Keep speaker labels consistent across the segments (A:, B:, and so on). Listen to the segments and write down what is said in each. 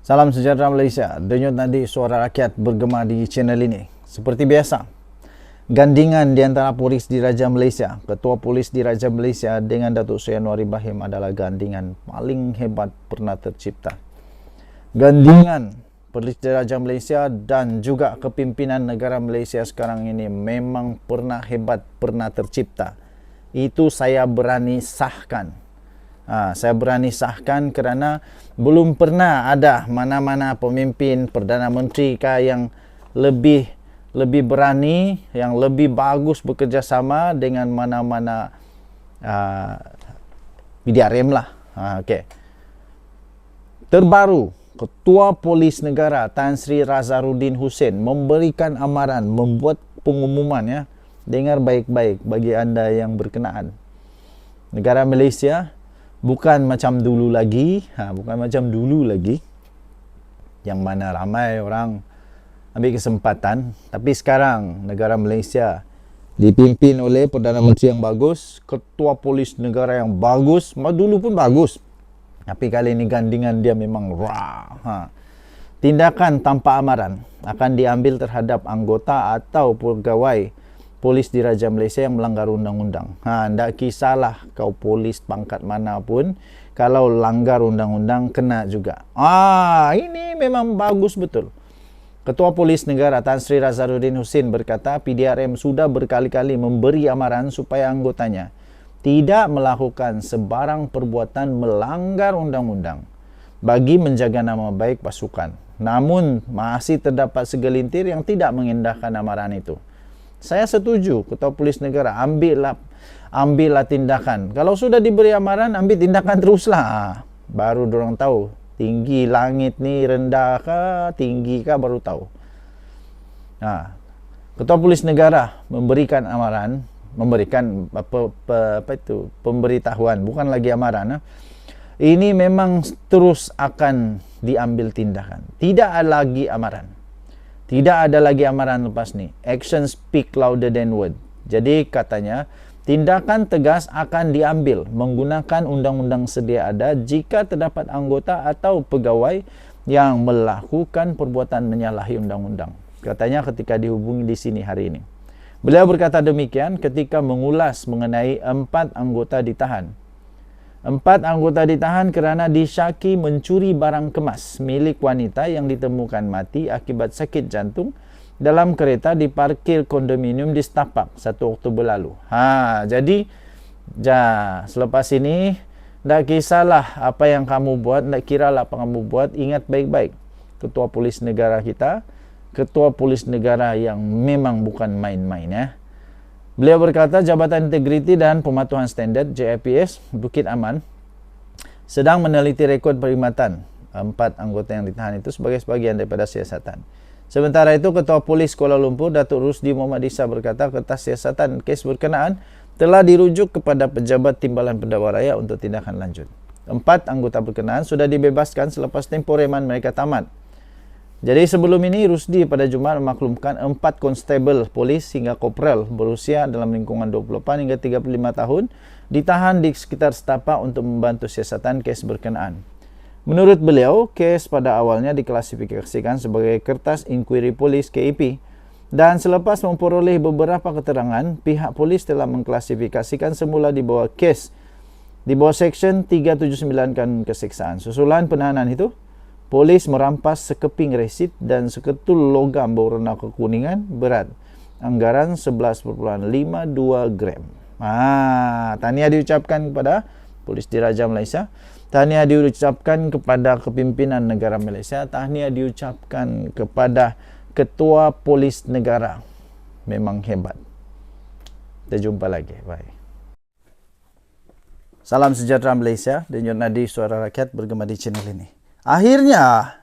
A: Salam sejahtera Malaysia. Denyut nadi suara rakyat bergema di channel ini. Seperti biasa, gandingan di antara polis Diraja Malaysia, Ketua Polis Diraja Malaysia dengan Datuk Seri Anwar Ibrahim adalah gandingan paling hebat pernah tercipta. Gandingan Polis Diraja Malaysia dan juga kepimpinan negara Malaysia sekarang ini memang pernah hebat, pernah tercipta. Itu saya berani sahkan. Saya berani sahkan kerana belum pernah ada mana-mana pemimpin Perdana Menteri yang lebih berani, yang lebih bagus bekerjasama dengan mana-mana PDRM lah. Okay. Terbaru, Ketua Polis Negara Tan Sri Razaruddin Hussein memberikan amaran, membuat pengumuman, ya. Dengar baik-baik bagi anda yang berkenaan. Negara Malaysia bukan macam dulu lagi, yang mana ramai orang ambil kesempatan. Tapi sekarang negara Malaysia dipimpin oleh Perdana Menteri yang bagus, Ketua Polis Negara yang bagus. Dulu pun bagus, tapi kali ini gandingan dia memang tindakan tanpa amaran akan diambil terhadap anggota atau pegawai Polis Diraja Malaysia yang melanggar undang-undang. Tak kisahlah kau polis pangkat mana pun, kalau langgar undang-undang kena juga. Ini memang bagus betul. Ketua Polis Negara Tan Sri Razaruddin Hussein berkata PDRM sudah berkali-kali memberi amaran supaya anggotanya tidak melakukan sebarang perbuatan melanggar undang-undang bagi menjaga nama baik pasukan. Namun masih terdapat segelintir yang tidak mengendahkan amaran itu. Saya setuju, Ketua Polis Negara ambillah tindakan. Kalau sudah diberi amaran, ambil tindakan teruslah. Baru dorang tahu tinggi langit ni rendah kah, tinggi kah, baru tahu. Ketua Polis Negara memberikan amaran, memberikan pemberitahuan, bukan lagi amaran. Ini memang terus akan diambil tindakan. Tidak ada lagi amaran. Tidak ada lagi amaran lepas ni. Action speak louder than word. Jadi katanya, tindakan tegas akan diambil menggunakan undang-undang sedia ada jika terdapat anggota atau pegawai yang melakukan perbuatan menyalahi undang-undang. Katanya ketika dihubungi di sini hari ini. Beliau berkata demikian ketika mengulas mengenai 4 anggota ditahan. 4 anggota ditahan kerana disyaki mencuri barang kemas milik wanita yang ditemukan mati akibat sakit jantung dalam kereta di parkir kondominium di Setapak 1 Oktober lalu. Jadi selepas ini tak kisahlah apa yang kamu buat, tak kiralah apa kamu buat, ingat baik-baik. Ketua Polis Negara kita, Ketua Polis Negara yang memang bukan main-main, ya. Beliau berkata Jabatan Integriti dan Pematuhan Standard JIPS Bukit Aman sedang meneliti rekod perkhidmatan 4 anggota yang ditahan itu sebagai sebahagian daripada siasatan. Sementara itu, Ketua Polis Kuala Lumpur Datuk Rusdi Muhammad Isa berkata kertas siasatan kes berkenaan telah dirujuk kepada Pejabat Timbalan Pendakwa Raya untuk tindakan lanjut. 4 anggota berkenaan sudah dibebaskan selepas tempoh reman mereka tamat. Jadi sebelum ini Rusdi pada Jumaat memaklumkan 4 konstabel polis hingga kopral berusia dalam lingkungan 28 hingga 35 tahun ditahan di sekitar Setapak untuk membantu siasatan kes berkenaan. Menurut beliau, kes pada awalnya diklasifikasikan sebagai kertas inkuiri polis KIP dan selepas memperoleh beberapa keterangan, pihak polis telah mengklasifikasikan semula di bawah Seksyen 379 Kanun Keseksaan. Susulan penahanan itu, polis merampas sekeping resit dan seketul logam berwarna kekuningan berat anggaran 11.52 gram. Tahniah diucapkan kepada Polis Diraja Malaysia. Tahniah diucapkan kepada kepimpinan negara Malaysia. Tahniah diucapkan kepada Ketua Polis Negara. Memang hebat. Kita jumpa lagi. Bye. Salam sejahtera Malaysia. Denyut nadi suara rakyat bergema di channel ini. Akhirnya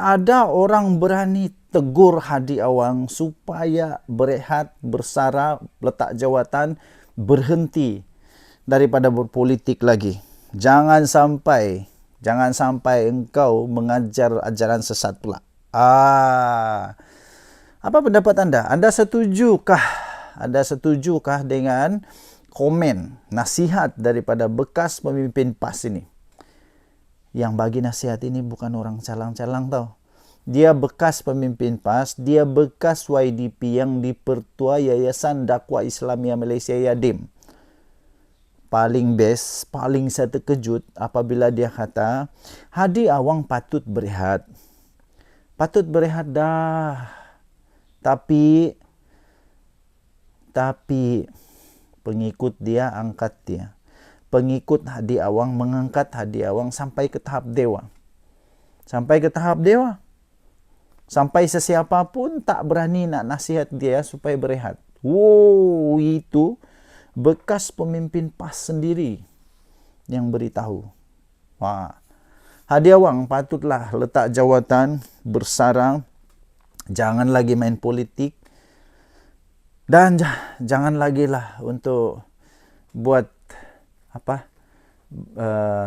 A: ada orang berani tegur Hadi Awang supaya berehat, bersara, letak jawatan, berhenti daripada berpolitik lagi. Jangan sampai engkau mengajar ajaran sesat pula. Apa pendapat anda? Anda setujukah dengan komen, nasihat daripada bekas pemimpin PAS ini? Yang bagi nasihat ini bukan orang calang-calang tau. Dia bekas pemimpin PAS, dia bekas YDP yang dipertua Yayasan Dakwah Islamia Malaysia Yadim. Paling best, paling saya terkejut apabila dia kata, Hadi Awang patut berehat. Patut berehat dah. Tapi pengikut dia angkat dia. Pengikut Hadi Awang mengangkat Hadi Awang sampai ke tahap dewa. Sampai ke tahap dewa. Sampai sesiapa pun tak berani nak nasihat dia supaya berehat. Wow, itu bekas pemimpin PAS sendiri yang beritahu. Wah, Hadi Awang patutlah letak jawatan, bersarang, jangan lagi main politik, dan jangan lagi lah untuk buat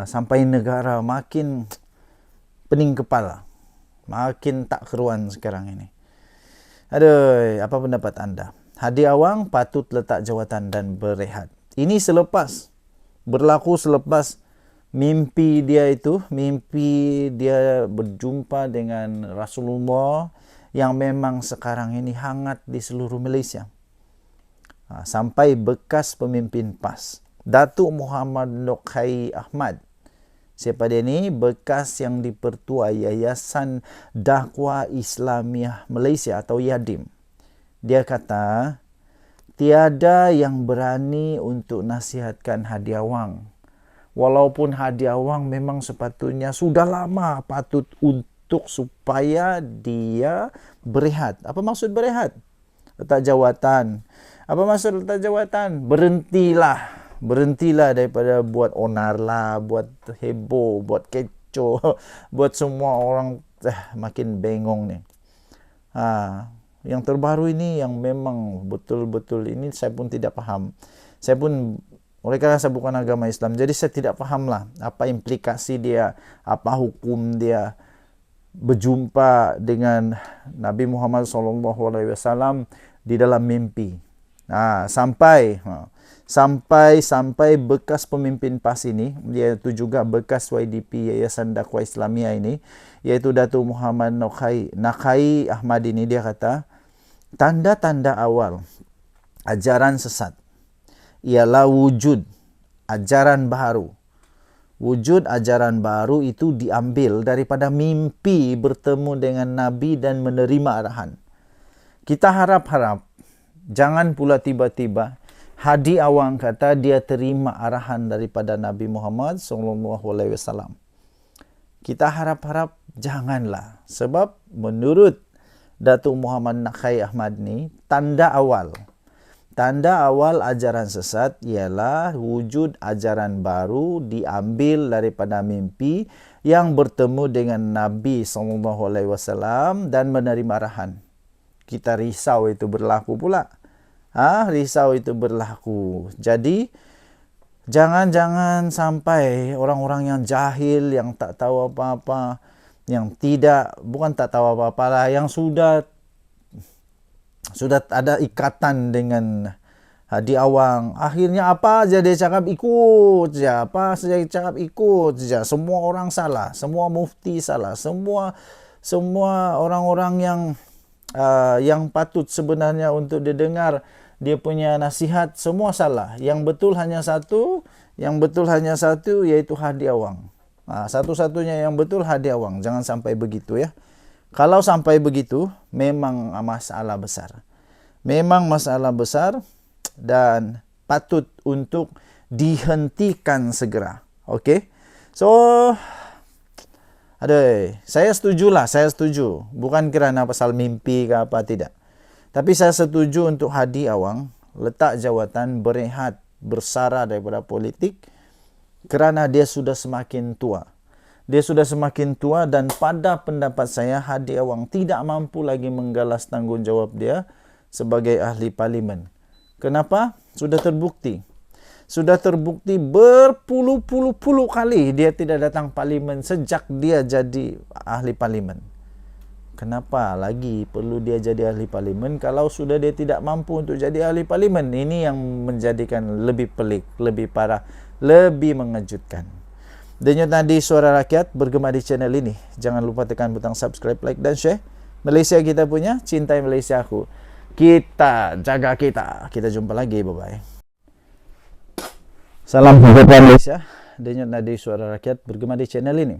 A: sampai negara makin pening kepala, makin tak keruan sekarang ini. Aduh, apa pendapat anda? Hadi Awang patut letak jawatan dan berehat. Ini berlaku selepas mimpi dia berjumpa dengan Rasulullah yang memang sekarang ini hangat di seluruh Malaysia. Sampai bekas pemimpin PAS, Datuk Muhammad Nokai Ahmad. Siapa dia ni? Bekas yang dipertua Yayasan Dakwah Islamiah Malaysia atau Yadim. Dia kata, tiada yang berani untuk nasihatkan Hadi Awang. Walaupun Hadi Awang memang sepatutnya sudah lama patut untuk supaya dia berehat. Apa maksud berehat? Letak jawatan. Apa maksud letak jawatan? Berhentilah daripada buat onar lah, buat heboh, buat kecoh, buat semua orang makin bengong ni. Yang terbaru ini yang memang betul-betul ini saya pun tidak faham. Oleh kerana saya bukan agama Islam, jadi saya tidak fahamlah apa implikasi dia, apa hukum dia berjumpa dengan Nabi Muhammad SAW di dalam mimpi. Sampai bekas pemimpin PAS ini, iaitu juga bekas YDP Yayasan Dakwah Islamia ini, yaitu Datuk Muhammad Nakai Ahmad ini, dia kata, tanda-tanda awal ajaran sesat ialah wujud ajaran baru. Wujud ajaran baru itu diambil daripada mimpi bertemu dengan Nabi dan menerima arahan. Kita harap-harap jangan pula tiba-tiba Hadi Awang kata dia terima arahan daripada Nabi Muhammad SAW. Kita harap-harap janganlah. Sebab menurut Datuk Muhammad Nakai Ahmad ni, tanda awal ajaran sesat ialah wujud ajaran baru diambil daripada mimpi yang bertemu dengan Nabi SAW dan menerima arahan. Kita risau itu berlaku pula. Risau itu berlaku. Jadi jangan sampai orang-orang yang jahil, yang tak tahu apa-apa, yang bukan tak tahu apa-apa lah, yang sudah ada ikatan dengan Hadi Awang, akhirnya apa aja dia cakap ikut je, apa saja dia cakap ikut je. Semua orang salah, semua mufti salah, semua orang-orang yang patut sebenarnya untuk didengar dia punya nasihat, semua salah. Yang betul hanya satu, iaitu Hadi Awang. Satu-satunya yang betul Hadi Awang. Jangan sampai begitu ya. Kalau sampai begitu, memang masalah besar. Memang masalah besar dan patut untuk dihentikan segera. Okey? So, saya setuju. Bukan kerana pasal mimpi ke apa, tidak. Tapi saya setuju untuk Hadi Awang letak jawatan, berehat, bersara daripada politik kerana dia sudah semakin tua. Dia sudah semakin tua dan pada pendapat saya Hadi Awang tidak mampu lagi menggalas tanggungjawab dia sebagai ahli parlimen. Kenapa? Sudah terbukti berpuluh-puluh kali dia tidak datang parlimen sejak dia jadi ahli parlimen. Kenapa lagi perlu dia jadi ahli parlimen kalau sudah dia tidak mampu untuk jadi ahli parlimen? Ini yang menjadikan lebih pelik, lebih parah, lebih mengejutkan. Denyut nadi suara rakyat bergema di channel ini. Jangan lupa tekan butang subscribe, like dan share. Malaysia kita punya, cintai Malaysia aku. Kita jaga kita. Kita jumpa lagi, bye bye. Salam sejahtera Malaysia. Denyut nadi suara rakyat bergema di channel ini.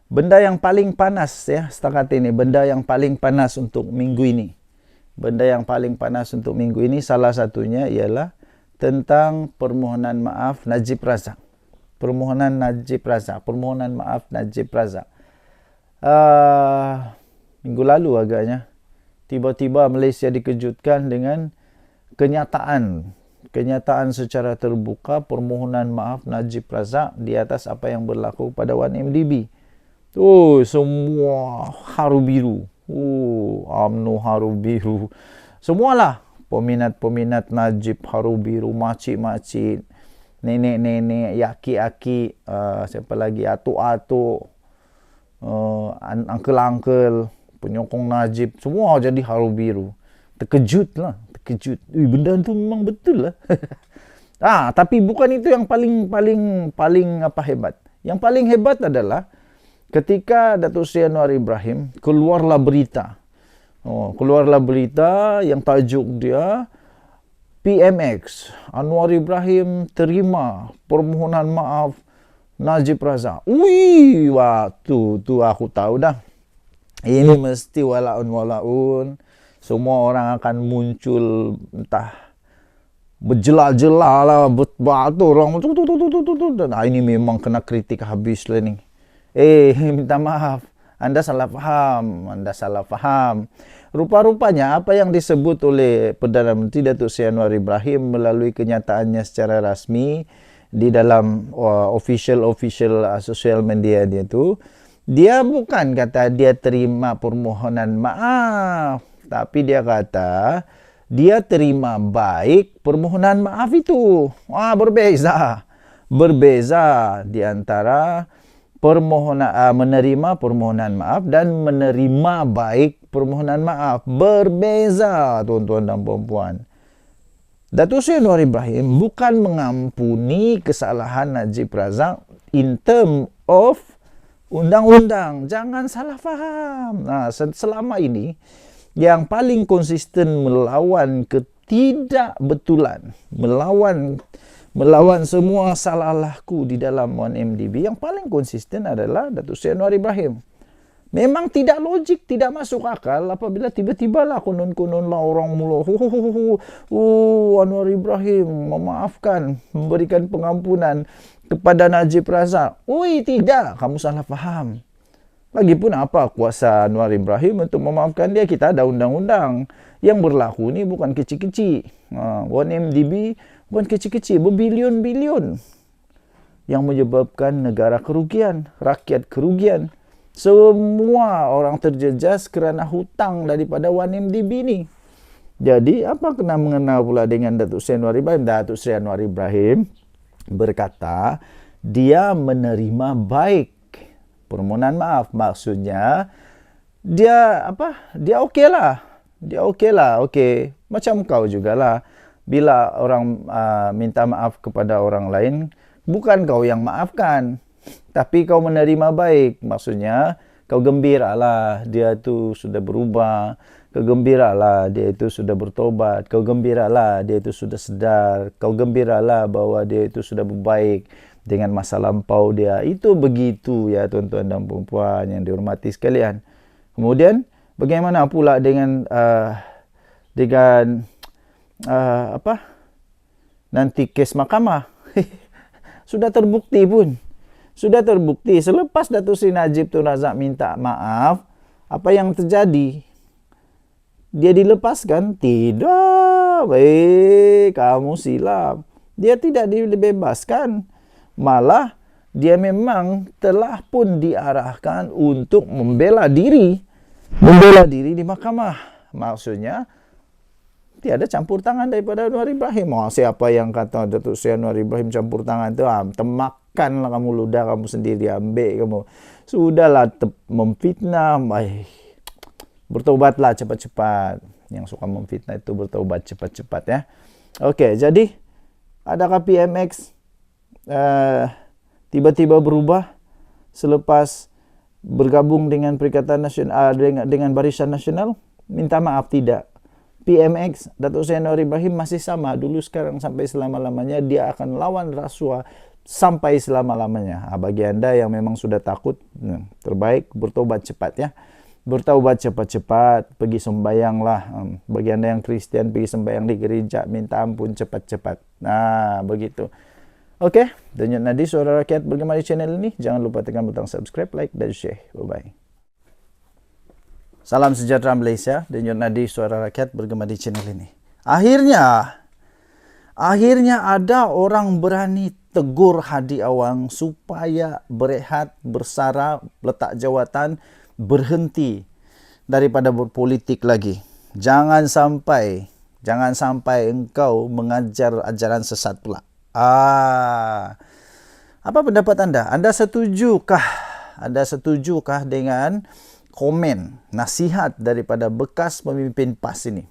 A: Benda yang paling panas ya setakat ini, benda yang paling panas untuk minggu ini. Benda yang paling panas untuk minggu ini salah satunya ialah tentang permohonan maaf Najib Razak. Permohonan maaf Najib Razak. Minggu lalu agaknya tiba-tiba Malaysia dikejutkan dengan kenyataan secara terbuka permohonan maaf Najib Razak di atas apa yang berlaku pada 1MDB. Semua haru biru. UMNO haru biru. Semualah peminat-peminat Najib haru biru, makcik-makcik, nenek-nenek, yaki-yaki, siapa lagi, atuk-atuk, uncle-uncle, penyokong Najib, semua jadi haru biru. Terkejut. Benda tu memang betul lah. Tapi bukan itu yang paling hebat. Yang paling hebat adalah ketika Datuk Seri Anwar Ibrahim keluarlah berita yang tajuk dia PMX, Anwar Ibrahim terima permohonan maaf Najib Razak. Tu aku tahu dah. Ini mesti walaun. Semua orang akan muncul entah berjelah-jelah lah, batu orang. Ini memang kena kritik habis lah ni. Minta maaf. Anda salah faham. Rupa-rupanya apa yang disebut oleh Perdana Menteri Datuk Seri Anwar Ibrahim melalui kenyataannya secara rasmi di dalam official social media dia tu, dia bukan kata dia terima permohonan maaf, tapi dia kata dia terima baik permohonan maaf itu. Berbeza di antara menerima permohonan maaf dan menerima baik permohonan maaf. Berbeza, tuan-tuan dan puan-puan. Datuk Seri Anwar Ibrahim bukan mengampuni kesalahan Najib Razak in term of undang-undang. Jangan salah faham. Selama ini yang paling konsisten melawan ketidakbetulan, melawan semua salah-salahku di dalam 1MDB, yang paling konsisten adalah Datuk Seri Anwar Ibrahim. Memang tidak logik, tidak masuk akal apabila tiba-tiba lah konon-konon lah orang mula Anwar Ibrahim memaafkan, memberikan pengampunan kepada Najib Razak. Tidak, kamu salah faham. Lagipun apa kuasa Anwar Ibrahim untuk memaafkan dia? Kita ada undang-undang yang berlaku ni bukan kecil-kecil. 1MDB bukan kecil-kecil, berbilion-bilion yang menyebabkan negara kerugian, rakyat kerugian. Semua orang terjejas kerana hutang daripada 1MDB ni. Jadi apa kena mengenal pula dengan Datuk Seri Anwar Ibrahim? Datuk Seri Anwar Ibrahim berkata dia menerima baik permohonan maaf. Maksudnya dia okey lah. Okey. Macam kau jugalah. Bila orang minta maaf kepada orang lain, bukan kau yang maafkan, tapi kau menerima baik. Maksudnya kau gembiralah dia tu sudah berubah. Kau gembiralah dia itu sudah bertobat. Kau gembiralah dia itu sudah sedar. Kau gembiralah bahwa dia itu sudah berbaik dengan masa lampau dia. Itu begitu ya tuan-tuan dan puan-puan yang dihormati sekalian. Kemudian bagaimana pula dengan nanti kes mahkamah? Sudah terbukti pun. Selepas Datuk Seri Najib Tun Razak minta maaf, apa yang terjadi? Dia dilepaskan? Tidak. Kamu silap. Dia tidak dibebaskan. Malah dia memang telah pun diarahkan untuk membela diri di mahkamah. Maksudnya tiada campur tangan daripada Anwar Ibrahim. Siapa yang kata Datuk Seri Anwar Ibrahim campur tangan tu? Temakanlah kamu, ludah kamu sendiri, ambil kamu. Sudahlah memfitnah. Bertobatlah cepat-cepat. Yang suka memfitnah itu bertobat cepat-cepat ya. Okey, jadi adakah PMX tiba-tiba berubah selepas bergabung dengan Perikatan Nasional, dengan Barisan Nasional? Minta maaf, tidak. PMX, Datuk Seri Anwar Ibrahim masih sama dulu, sekarang, sampai selama-lamanya. Dia akan lawan rasuah sampai selama-lamanya. Bagi anda yang memang sudah takut, terbaik bertobat cepat ya. Bertaubat cepat-cepat, pergi sembahyanglah. Bagi anda yang Kristian, pergi sembahyang di gereja, minta ampun cepat-cepat. Nah, begitu. Oke, Denyut Nadi Suara Rakyat bergema di channel ini. Jangan lupa tekan butang subscribe, like, dan share. Bye-bye. Salam sejahtera Malaysia. Denyut Nadi Suara Rakyat bergema di channel ini. Akhirnya ada orang berani tegur Hadi Awang supaya berehat, bersara, letak jawatan, berhenti daripada berpolitik lagi. Jangan sampai engkau mengajar ajaran sesat pula. Apa pendapat anda? Anda setujukah dengan komen, nasihat daripada bekas pemimpin PAS ini?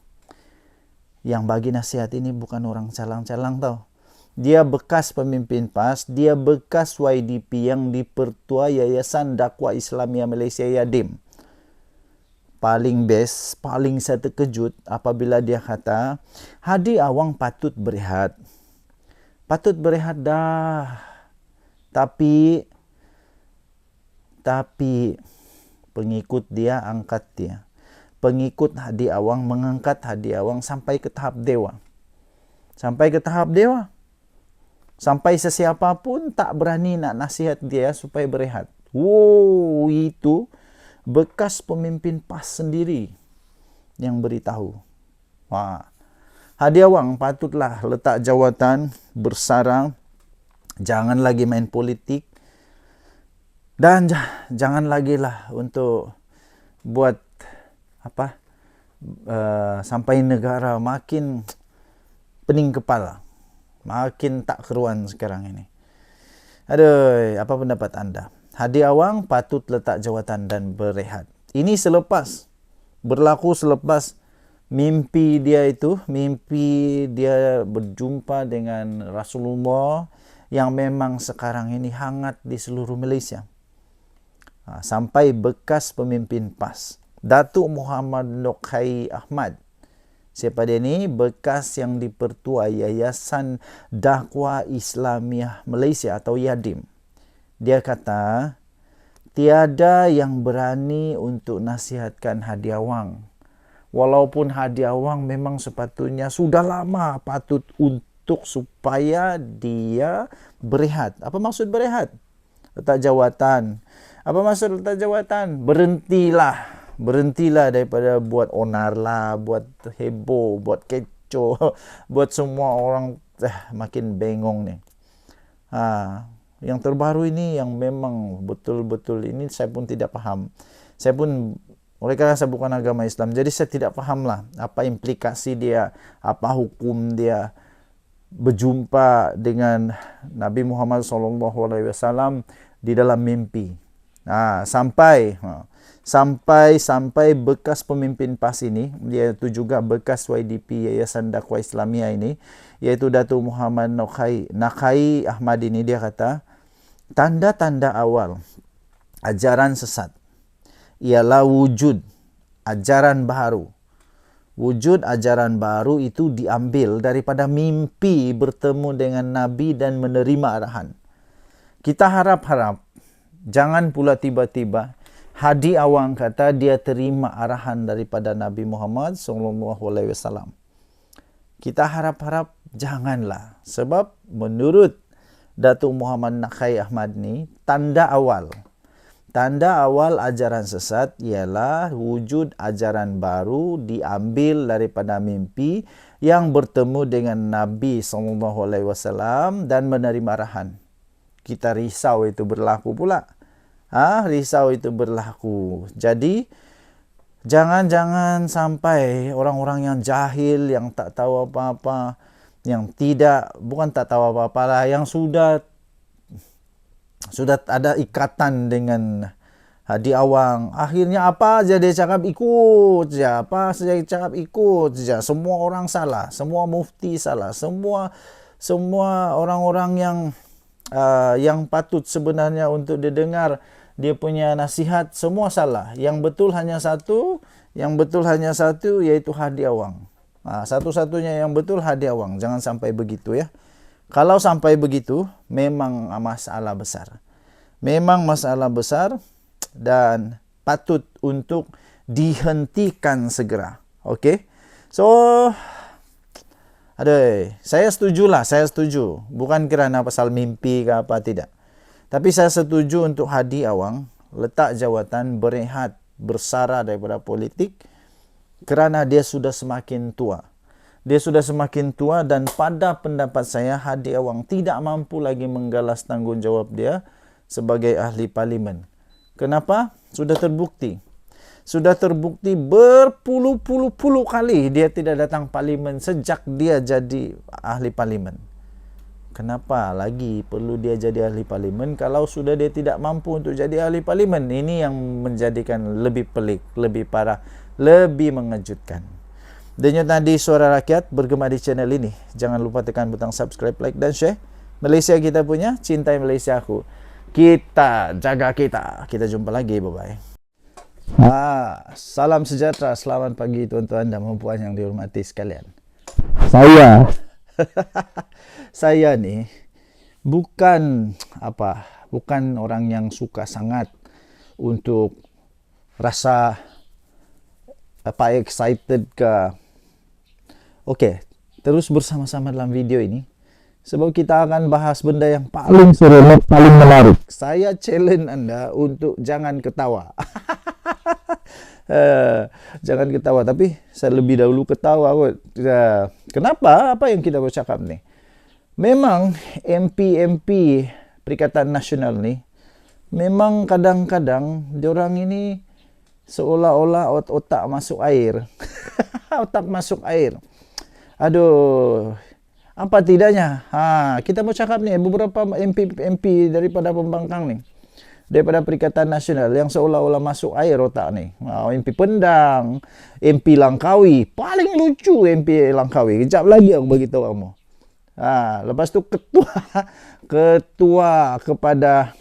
A: Yang bagi nasihat ini bukan orang calang-calang tau. Dia bekas pemimpin PAS, dia bekas YDP yang dipertua Yayasan Dakwah Islamiyah Malaysia Yadim. Paling best, paling saya terkejut apabila dia kata, Hadi Awang patut berehat. Patut berehat dah. Tapi pengikut dia angkat dia. Pengikut Hadi Awang mengangkat Hadi Awang sampai ke tahap dewa. Sampai sesiapa pun tak berani nak nasihat dia supaya berehat. Wow, itu bekas pemimpin PAS sendiri yang beritahu. Wah, Hadi Awang patutlah letak jawatan, bersara, jangan lagi main politik, dan jangan lagi lah untuk buat sampai negara makin pening kepala. Makin tak keruan sekarang ini. Aduh, apa pendapat anda? Hadi Awang patut letak jawatan dan berehat. Ini berlaku selepas mimpi dia berjumpa dengan Rasulullah yang memang sekarang ini hangat di seluruh Malaysia. Sampai bekas pemimpin PAS, Datuk Muhammad Nokai Ahmad. Siapa dia ni? Bekas yang dipertua Yayasan Dakwah Islamiyah Malaysia atau Yadim. Dia kata, tiada yang berani untuk nasihatkan Hadi Awang. Walaupun Hadi Awang memang sepatutnya sudah lama patut untuk supaya dia berehat. Apa maksud berehat? Letak jawatan. Apa maksud letak jawatan? Berhentilah daripada buat onar lah, buat heboh, buat kecoh, buat semua orang makin bengong ni. Yang terbaru ini yang memang betul-betul ini saya pun tidak faham. Oleh kerana saya bukan agama Islam, jadi saya tidak fahamlah apa implikasi dia, apa hukum dia berjumpa dengan Nabi Muhammad SAW di dalam mimpi. Sampai bekas pemimpin PAS ini, iaitu juga bekas YDP Yayasan Dakwah Islamiyah ini, iaitu Datuk Muhammad Nakai Ahmad ini, dia kata, tanda-tanda awal ajaran sesat ialah wujud ajaran baru. Wujud ajaran baru itu diambil daripada mimpi bertemu dengan Nabi dan menerima arahan. Kita harap-harap jangan pula tiba-tiba Hadi Awang kata dia terima arahan daripada Nabi Muhammad SAW. Kita harap-harap janganlah. Sebab menurut Datuk Muhammad Nakai Ahmad ni, tanda awal ajaran sesat ialah wujud ajaran baru diambil daripada mimpi yang bertemu dengan Nabi SAW dan menerima arahan. Kita risau itu berlaku pula. Risau itu berlaku. Jadi jangan sampai orang-orang yang jahil, yang tak tahu apa-apa, yang bukan tak tahu apa-apa lah, yang sudah ada ikatan dengan Hadi Awang, akhirnya apa aja dia cakap ikut je, semua orang salah, semua mufti salah, semua orang-orang yang yang patut sebenarnya untuk didengar, dia punya nasihat, semua salah. Yang betul hanya satu, yaitu Hadi Awang. Satu-satunya yang betul Hadi Awang. Jangan sampai begitu ya. Kalau sampai begitu, memang masalah besar. Memang masalah besar dan patut untuk dihentikan segera. Okey? So, saya setuju. Bukan kerana pasal mimpi ke apa, tidak. Tapi saya setuju untuk Hadi Awang letak jawatan, berehat, bersara daripada politik kerana dia sudah semakin tua. Dia sudah semakin tua dan pada pendapat saya Hadi Awang tidak mampu lagi menggalas tanggungjawab dia sebagai ahli parlimen. Kenapa? Sudah terbukti berpuluh-puluh kali dia tidak datang parlimen sejak dia jadi ahli parlimen. Kenapa lagi perlu dia jadi ahli parlimen kalau sudah dia tidak mampu untuk jadi ahli parlimen? Ini yang menjadikan lebih pelik, lebih parah, lebih mengejutkan. Denyut nadi suara rakyat bergema di channel ini. Jangan lupa tekan butang subscribe, like dan share. Malaysia kita punya, cintai Malaysia aku. Kita jaga kita. Kita jumpa lagi, bye-bye. Salam sejahtera, selamat pagi tuan-tuan dan puan yang dihormati sekalian. Saya ni bukan orang yang suka sangat untuk rasa excited ke. Okey, terus bersama-sama dalam video ini sebab kita akan bahas benda yang paling seronok, paling menarik. Saya challenge anda untuk jangan ketawa. Jangan ketawa, tapi saya lebih dahulu ketawa kot. Kenapa? Apa yang kita bercakap ni? Memang MP Perikatan Nasional ni memang kadang-kadang diorang ini seolah-olah otak masuk air. Otak masuk air. Aduh, apa tidaknya? Kita mau cakap ni beberapa MP daripada pembangkang ni, daripada Perikatan Nasional yang seolah-olah masuk air otak ni. MP Pendang, MP Langkawi, paling lucu MP Langkawi. Kejap lagi aku beritahu kamu. Lepas tu ketua kepada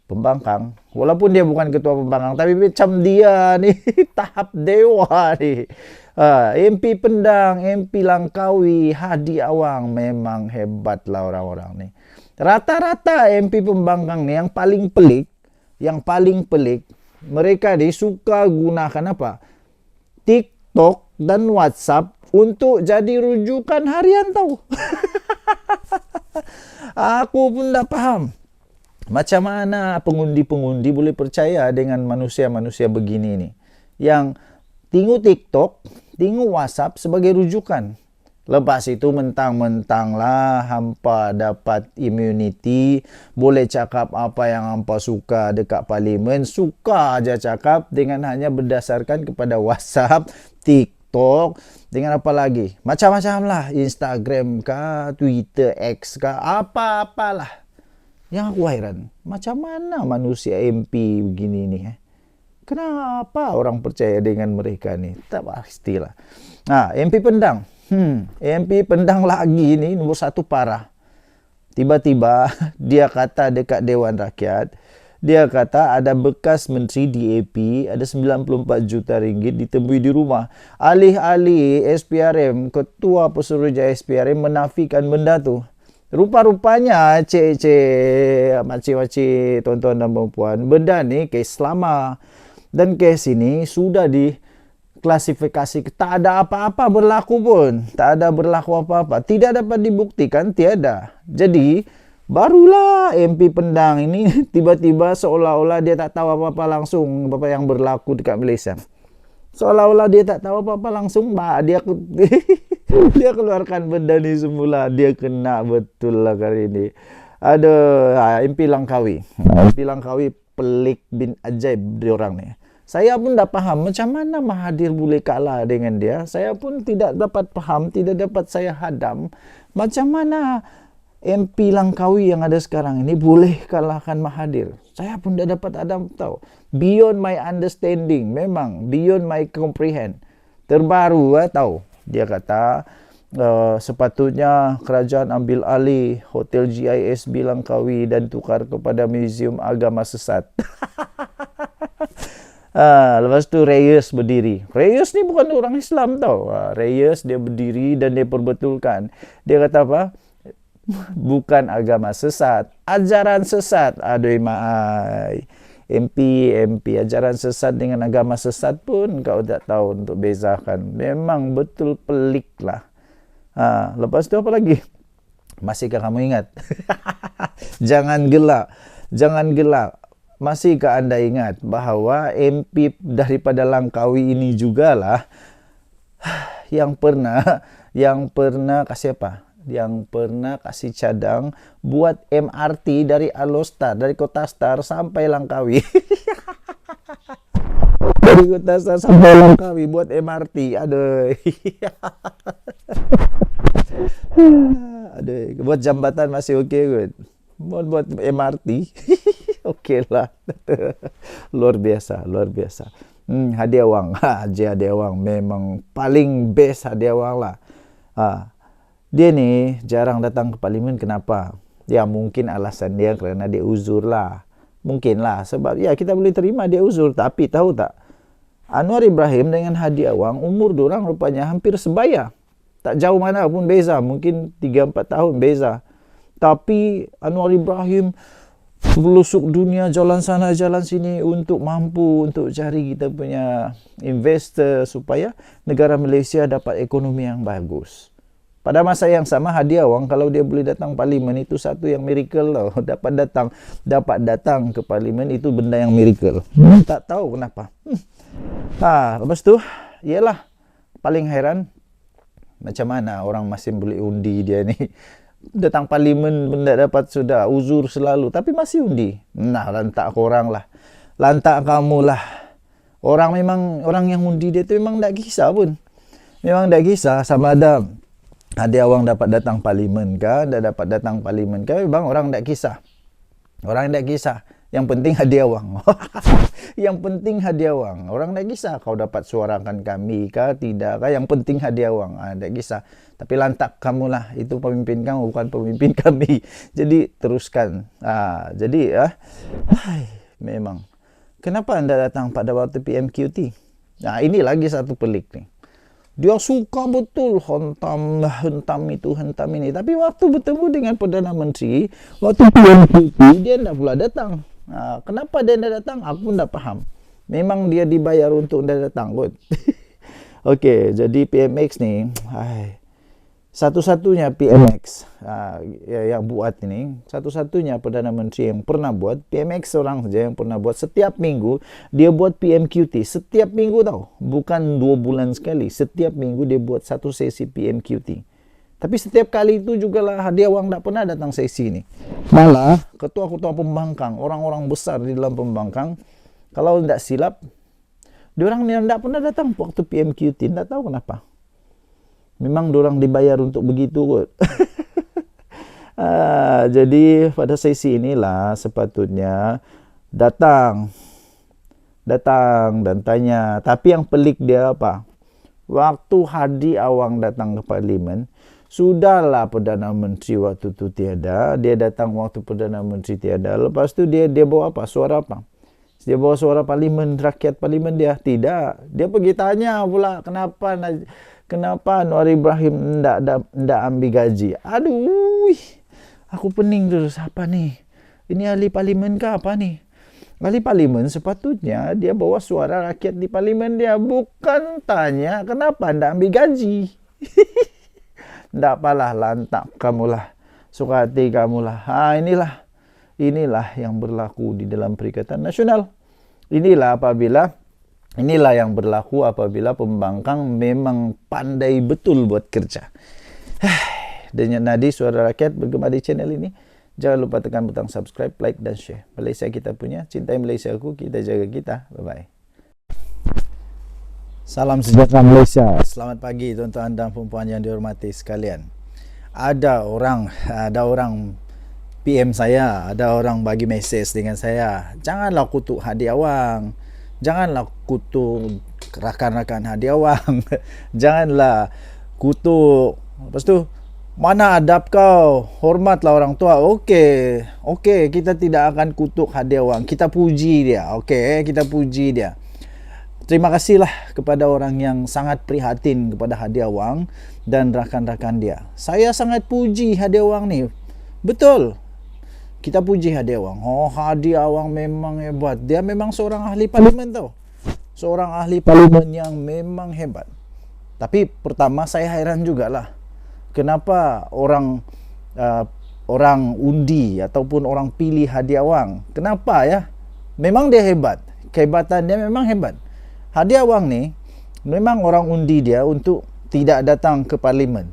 A: pembangkang, walaupun dia bukan ketua pembangkang, tapi macam dia ni tahap dewa ni. MP Pendang, MP Langkawi, Hadi Awang, memang hebatlah orang-orang ni. Rata-rata MP pembangkang ni yang paling pelik, mereka ni suka gunakan apa? TikTok dan WhatsApp untuk jadi rujukan harian tahu. Aku pun tak faham. Macam mana pengundi-pengundi boleh percaya dengan manusia-manusia begini ni, yang tengok TikTok, tengok WhatsApp sebagai rujukan. Lepas itu mentang-mentanglah hampa dapat immunity, boleh cakap apa yang hampa suka dekat parlimen, suka aja cakap dengan hanya berdasarkan kepada WhatsApp, TikTok, dengan apa lagi? Macam-macam lah, Instagram kah, Twitter, X kah, apa-apalah. Yang aku heran, macam mana manusia MP begini ni? Kenapa orang percaya dengan mereka ni? Tak pastilah. MP Pendang. MP Pendang lagi ni nombor satu parah. Tiba-tiba dia kata dekat Dewan Rakyat, dia kata ada bekas menteri DAP ada 94 juta ringgit ditemui di rumah. Alih-alih SPRM, ketua Pesuruhjaya SPRM menafikan benda tu. Rupa-rupanya makcik-makcik, tuan-tuan dan puan, benda ni kes lama. Dan kes ini sudah diklasifikasi, tak ada apa-apa berlaku pun. Tak ada berlaku apa-apa. Tidak dapat dibuktikan, tiada. Jadi, barulah MP Pendang ini tiba-tiba seolah-olah dia tak tahu apa-apa langsung apa yang berlaku dekat Malaysia. Seolah-olah dia tak tahu apa-apa langsung, dia keluarkan benda ni semula. Dia kena betul lah kali ini. MP Langkawi. MP Langkawi pelik bin ajaib diorang ni. Saya pun tak faham macam mana Mahathir boleh kalah dengan dia. Saya pun tidak dapat faham, tidak dapat saya hadam macam mana MP Langkawi yang ada sekarang ini boleh kalahkan Mahathir. Saya pun tidak dapat hadam tahu. Beyond my understanding, memang beyond my comprehend. Terbaru tahu. Dia kata Sepatutnya kerajaan ambil alih Hotel GISB Langkawi dan tukar kepada Museum Agama Sesat. Lepas tu Reyes berdiri. Reyes ni bukan orang Islam tau. Reyes dia berdiri dan dia perbetulkan. Dia kata apa? Bukan agama sesat, ajaran sesat. Aduh maai. MP ajaran sesat dengan agama sesat pun kau tak tahu untuk bezakan. Memang betul pelik lah. Lepas tu apa lagi? Masihkah kamu ingat? Jangan gelak. Masihkah anda ingat bahawa MP daripada Langkawi ini jugalah yang pernah kasih apa? Yang pernah kasih cadang buat MRT dari Alostar, dari Kota Star sampai Langkawi. Dari Kota Star sampai Langkawi buat MRT. Aduh. Aduh, buat jambatan masih okey kot. Buat MRT. Okey lah. Luar biasa. Hadiah wang. Haji Hadiah Wang memang paling best Hadiah Wang lah. Dia ni jarang datang ke parlimen. Kenapa? Ya mungkin alasan dia kerana dia uzur lah. Mungkin lah. Sebab ya kita boleh terima dia uzur. Tapi tahu tak? Anwar Ibrahim dengan Hadiah Wang umur diorang rupanya hampir sebaya. Tak jauh mana pun beza. Mungkin 3-4 tahun beza. Tapi Anwar Ibrahim melusuk dunia, jalan sana jalan sini untuk mampu untuk cari kita punya investor supaya negara Malaysia dapat ekonomi yang bagus. Pada masa yang sama Hadiah Wang kalau dia boleh datang parlimen itu satu yang miracle tau. Dapat datang ke parlimen itu benda yang miracle. Tak tahu kenapa. Lepas tu ialah paling heran macam mana orang masih boleh undi dia ni. Datang parlimen benda dapat sudah uzur selalu tapi masih undi. Nah, lantak korang lah. Lantak kamu lah. Orang yang undi dia tu memang tak kisah pun. Memang tak kisah sama ada Hadiah Wang dapat datang parlimen ke, tak dapat datang parlimen ke, memang orang tak kisah. Orang tak kisah. Yang penting Hadiah Wang. Yang penting Hadiah Wang. Orang tak kisah kau dapat suarakan kami ke tidak ke, yang penting Hadiah Wang. Tak kisah. Tapi lantak kamu lah. Itu pemimpin kamu bukan pemimpin kami. Jadi teruskan. Memang. Kenapa anda datang pada waktu PMQT? Ini lagi satu pelik ni. Dia suka betul hentam itu, hentam ini. Tapi waktu bertemu dengan Perdana Menteri, waktu PMQT, dia tidak pula datang. Kenapa dia tidak datang? Aku pun tak faham. Memang dia dibayar untuk tidak datang kot. Okey, jadi PMX ni, satu-satunya PMX yang buat ini, satu-satunya Perdana Menteri yang pernah buat, PMX seorang saja yang pernah buat. Setiap minggu dia buat PMQT. Setiap minggu tau. Bukan 2 bulan sekali. Setiap minggu dia buat satu sesi PMQT. Tapi setiap kali itu jugalah Hadiah Wang tak pernah datang sesi ni. Malah ketua-ketua pembangkang, orang-orang besar di dalam pembangkang, kalau tidak silap, diorang ni tidak pernah datang waktu PMQT. Tak tahu kenapa. Memang diorang dibayar untuk begitu kot. Jadi pada sesi inilah sepatutnya datang dan tanya. Tapi yang pelik dia apa? Waktu Hadiah Wang datang ke parlimen, sudahlah Perdana Menteri waktu tu tiada. Dia datang waktu Perdana Menteri tiada. Lepas tu dia bawa apa? Suara apa? Dia bawa suara parlimen, rakyat parlimen dia. Tidak. Dia pergi tanya pula kenapa Anwar Ibrahim ndak ambil gaji. Aduh, aku pening terus. Apa ni? Ini ahli parlimen ke apa ni? Ahli parlimen sepatutnya dia bawa suara rakyat di parlimen dia. Bukan tanya kenapa ndak ambil gaji. Ndak apalah, lantak kamulah. Suka hati kamulah. Inilah yang berlaku di dalam Perikatan Nasional. Inilah yang berlaku apabila pembangkang memang pandai betul buat kerja. Denyut nadi suara rakyat bergema di channel ini. Jangan lupa tekan butang subscribe, like dan share. Malaysia kita punya, cintai Malaysia aku, kita jaga kita. Bye-bye. Salam sejahtera Malaysia. Selamat pagi tuan-tuan dan puan-puan yang dihormati sekalian. Ada orang PM saya, ada orang bagi mesej dengan saya. Janganlah kutuk Hadiah Wang. Janganlah kutuk rakan-rakan Hadiah Wang. Janganlah kutuk Lepas tu, mana adab kau? Hormatlah orang tua. Okey, okey, kita tidak akan kutuk hadiah wang. Kita puji dia. Okey, kita puji dia. Terima kasihlah kepada orang yang sangat prihatin kepada hadiah wang dan rakan-rakan dia. Saya sangat puji hadiah wang ni. Betul. Kita puji hadiah wang. Oh, hadiah wang memang hebat. Dia memang seorang ahli parlimen tau. Seorang ahli parlimen yang memang hebat. Tapi pertama saya heran jugalah. Kenapa orang undi ataupun orang pilih hadiah wang? Kenapa ya? Memang dia hebat. Kehebatan dia memang hebat. Hadiah wang ni memang orang undi dia untuk tidak datang ke parlimen.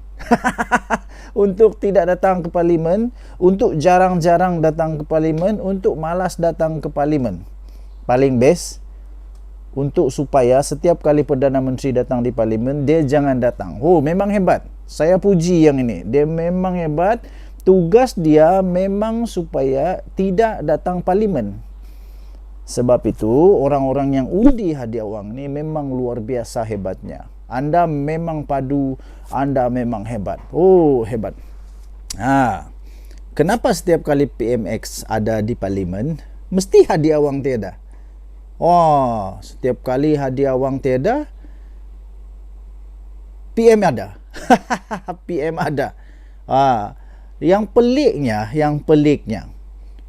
A: Untuk tidak datang ke parlimen, untuk jarang-jarang datang ke parlimen, untuk malas datang ke parlimen. Paling best untuk supaya setiap kali Perdana Menteri datang di parlimen, dia jangan datang. Oh, memang hebat. Saya puji yang ini. Dia memang hebat. Tugas dia memang supaya tidak datang parlimen. Sebab itu, orang-orang yang undi hadiah wang ni memang luar biasa hebatnya. Anda memang padu, anda memang hebat. Oh, hebat. Kenapa setiap kali PMX ada di parlimen, mesti hadiah wang tiada? Oh, setiap kali hadiah wang tiada, PM ada. PM ada. Yang peliknya.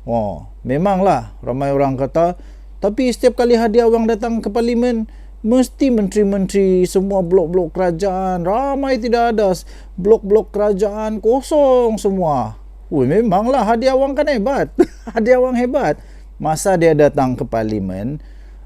A: Oh, memanglah ramai orang kata, tapi setiap kali hadiah wang datang ke parlimen, mesti menteri-menteri semua blok-blok kerajaan ramai tidak ada. Blok-blok kerajaan kosong semua. Memanglah hadiah wang kan hebat. Hadiah wang hebat. Masa dia datang ke parlimen,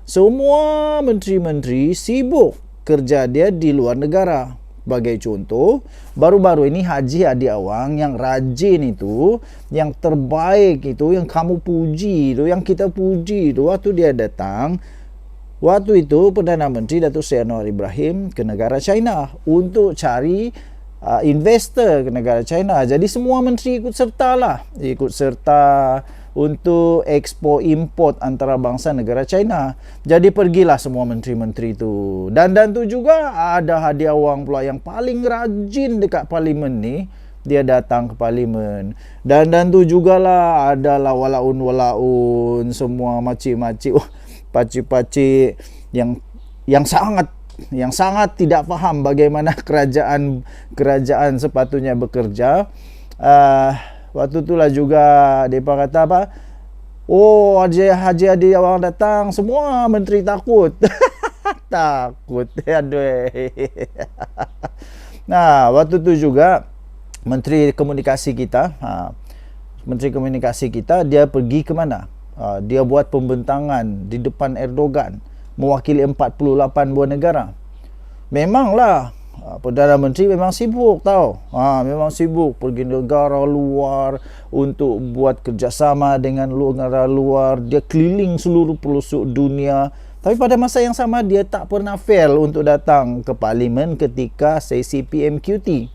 A: semua menteri-menteri sibuk kerja dia di luar negara. Sebagai contoh, baru-baru ini Haji Hadiah Wang yang rajin itu, yang terbaik itu, yang kamu puji itu, yang kita puji itu, waktu dia datang, waktu itu Perdana Menteri Datuk Seri Anwar Ibrahim ke negara China untuk cari investor ke negara China. Jadi semua menteri ikut serta untuk ekspor import antarabangsa negara China. Jadi pergilah semua menteri-menteri itu. Dan tu juga ada hadiah wang pula yang paling rajin dekat parlimen ni. Dia datang ke parlimen. Dan tu jugalah adalah walaun-walaun semua makcik-makcik, pakcik-pakcik yang sangat tidak faham bagaimana kerajaan sepatutnya bekerja. Waktu itulah juga mereka kata apa? Oh, Haji Hadiah Wang datang, semua menteri takut. Takut. Aduh. Nah, waktu itu juga Menteri Komunikasi kita, dia pergi ke mana? Dia buat pembentangan di depan Erdogan, mewakili 48 buah negara. Memanglah Perdana Menteri memang sibuk tau. Memang sibuk pergi negara luar untuk buat kerjasama dengan negara luar. Dia keliling seluruh pelosok dunia. Tapi pada masa yang sama dia tak pernah fail untuk datang ke parlimen ketika sesi PMQT.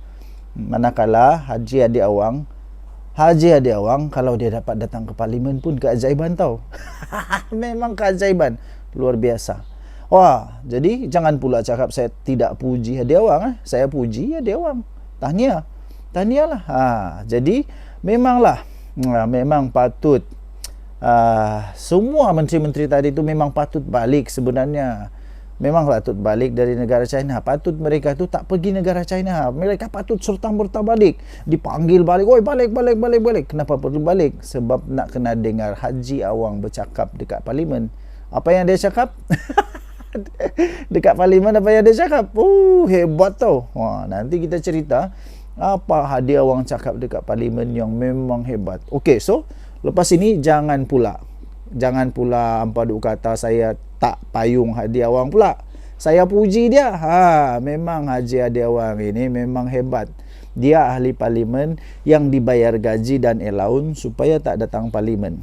A: Manakala Haji Hadiah Wang kalau dia dapat datang ke parlimen pun keajaiban tau. Memang keajaiban. Luar biasa. Wah, jadi jangan pula cakap saya tidak puji Hadiah Wang. Saya puji Hadiah Wang. Tahniahlah. Jadi memang patut. Semua menteri-menteri tadi itu memang patut balik sebenarnya. Memang patut balik dari negara China. Patut mereka tu tak pergi negara China. Mereka patut serta-merta balik. Dipanggil balik. Oi, balik. Kenapa perlu balik? Sebab nak kena dengar Haji Awang bercakap dekat parlimen. Apa yang dia cakap? Dekat parlimen apa yang dia cakap? Hebat tau. Nanti kita cerita apa Hadiah Wang cakap dekat parlimen yang memang hebat. Okey, so lepas ini jangan pula ampadu kata saya tak payung Hadiah Wang pula. Saya puji dia. Memang Haji Hadiah Wang ini memang hebat. Dia ahli parlimen yang dibayar gaji dan allowance supaya tak datang parlimen.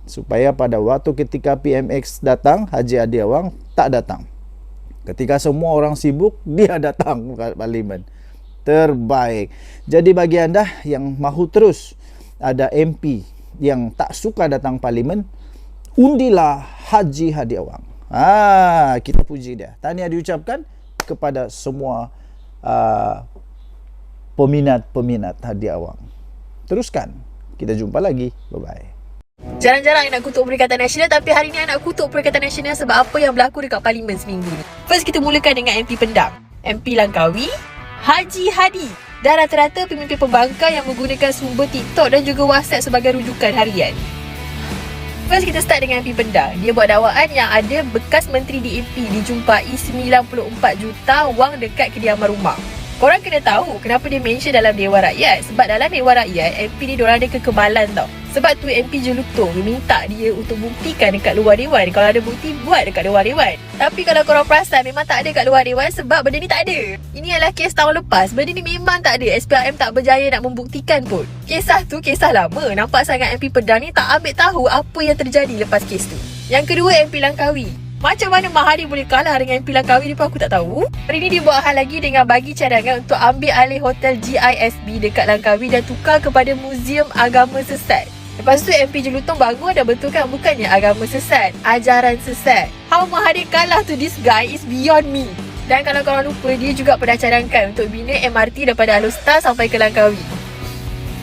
A: Supaya pada waktu ketika PMX datang, Haji Hadiah Wang tak datang. Ketika semua orang sibuk, dia datang ke parlimen. Terbaik. Jadi bagi anda yang mahu terus ada MP yang tak suka datang parlimen, undilah Haji Hadiah Wang. Kita puji dia. Tahniah diucapkan kepada semua peminat-peminat Hadi Awang. Teruskan. Kita jumpa lagi. Bye-bye.
B: Jarang-jarang nak kutuk Perikatan Nasional, tapi hari ni nak kutuk Perikatan Nasional sebab apa yang berlaku dekat Parlimen seminggu ni. First, kita mulakan dengan MP Pendang, MP Langkawi, Haji Hadi dan rata-rata pemimpin pembangkang yang menggunakan sumber TikTok dan juga WhatsApp sebagai rujukan harian. First, kita start dengan MP Pendang. Dia buat dakwaan yang ada bekas menteri DAP dijumpai 94 juta wang dekat kediaman rumah. Korang kena tahu kenapa dia mention dalam Dewan Rakyat. Sebab dalam Dewan Rakyat, MP ni diorang ada kekebalan tau. Sebab tu MP Jelutong minta dia untuk buktikan dekat luar Dewan. Kalau ada bukti, buat dekat luar Dewan. Tapi kalau korang perasan, memang tak ada kat luar Dewan sebab benda ni tak ada. Ini adalah kes tahun lepas. Benda ni memang tak ada. SPRM tak berjaya nak membuktikan pun. Kisah tu kisah lama. Nampak sangat MP Pendang ni tak ambil tahu apa yang terjadi lepas kes tu. Yang kedua, MP Langkawi. Macam mana Mahathir boleh kalah dengan MP Langkawi ni pun aku tak tahu. Hari ni dia buat hal lagi dengan bagi cadangan untuk ambil alih hotel GISB dekat Langkawi dan tukar kepada Muzium Agama Sesat. Lepas tu MP Jelutong bangun dan betulkan bukannya agama sesat, ajaran sesat. How Mahathir kalah to this guy is beyond me. Dan kalau korang lupa, dia juga pernah cadangkan untuk bina MRT daripada Alustar sampai ke Langkawi.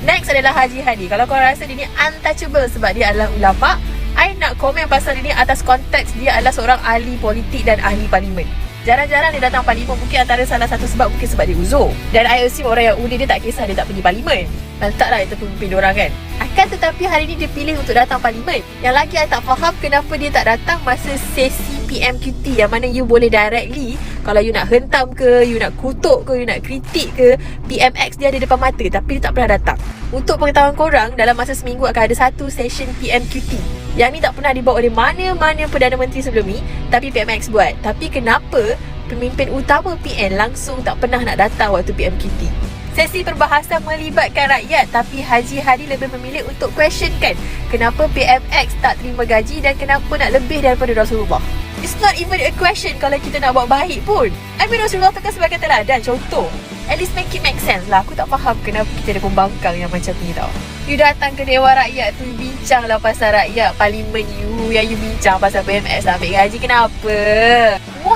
B: Next adalah Haji Hadi. Kalau korang rasa dia ni untouchable sebab dia adalah ulama', I nak komen pasal dia ni atas konteks dia adalah seorang ahli politik dan ahli parlimen. Jarang-jarang dia datang parlimen, mungkin antara salah satu sebab mungkin sebab dia uzur. Dan I assume orang yang undi dia tak kisah dia tak pergi parlimen. Lantaklah itu pemimpin diorang kan. Akan tetapi hari ni dia pilih untuk datang parlimen. Yang lagi I tak faham kenapa dia tak datang masa sesi PMQT yang mana you boleh directly, kalau you nak hentam ke, you nak kutuk ke, you nak kritik ke, PMX dia ada depan mata tapi dia tak pernah datang. Untuk pengetahuan korang, dalam masa seminggu akan ada satu session PMQT. Yang ni tak pernah dibuat oleh mana-mana Perdana Menteri sebelum ni, tapi PMX buat. Tapi kenapa pemimpin utama PN langsung tak pernah nak datang waktu PMQT? Sesi perbahasan melibatkan rakyat, tapi Haji Hadi lebih memilih untuk questionkan kenapa PMX tak terima gaji dan kenapa nak lebih daripada Rasulullah. It's not even a question kalau kita nak buat baik pun. I mean Rasulullah tu kan sebagai teladan, contoh. At least make it make sense lah. Aku tak faham kenapa kita ada pembangkang yang macam ni tau. You datang ke Dewan Rakyat tu, bincang lah pasal rakyat, parlimen you, yang you bincang pasal PMX lah ambil gaji, kenapa?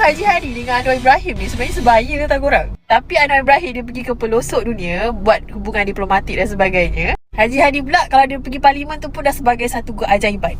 B: Haji Hadi dengan Anwar Ibrahim ni sebenarnya sebaya tau korang. Tapi Anwar Ibrahim dia pergi ke pelosok dunia buat hubungan diplomatik dan sebagainya. Haji Hadi pula kalau dia pergi parlimen tu pun dah sebagai satu keajaiban.